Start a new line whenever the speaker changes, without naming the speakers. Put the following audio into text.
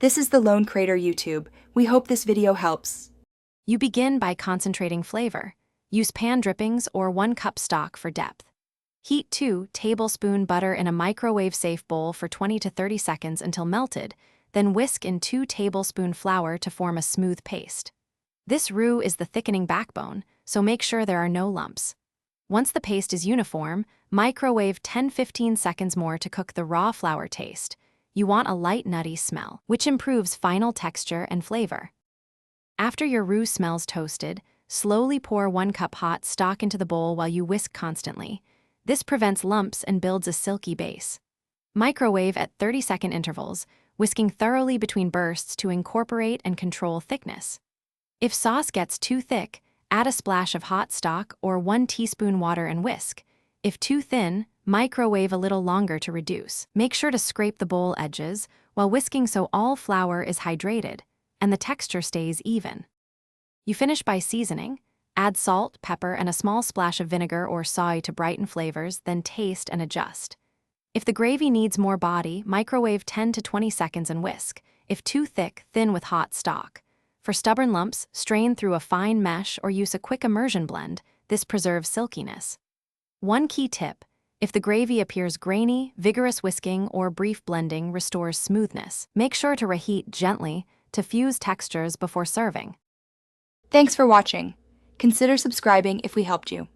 This is the Lone Crater YouTube. We hope this video helps.
You begin by concentrating flavor. Use pan drippings or 1 cup stock for depth. Heat 2 tablespoon butter in a microwave-safe bowl for 20 to 30 seconds until melted, then whisk in 2 tablespoon flour to form a smooth paste. This roux is the thickening backbone, so make sure there are no lumps. Once the paste is uniform, microwave 10-15 seconds more to cook the raw flour taste. You want a light nutty smell, which improves final texture and flavor. After your roux smells toasted, slowly pour 1 cup hot stock into the bowl while you whisk constantly. This prevents lumps and builds a silky base. Microwave at 30-second intervals, whisking thoroughly between bursts to incorporate and control thickness. If sauce gets too thick, add a splash of hot stock or 1 teaspoon water and whisk. If too thin, microwave a little longer to reduce. Make sure to scrape the bowl edges while whisking so all flour is hydrated and the texture stays even. You finish by seasoning. Add salt, pepper, and a small splash of vinegar or soy to brighten flavors, then taste and adjust. If the gravy needs more body, microwave 10 to 20 seconds and whisk. If too thick, thin with hot stock. For stubborn lumps, strain through a fine mesh or use a quick immersion blend. This preserves silkiness. One key tip: if the gravy appears grainy, vigorous whisking or brief blending restores smoothness. Make sure to reheat gently to fuse textures before serving.
Thanks for watching. Consider subscribing if we helped you.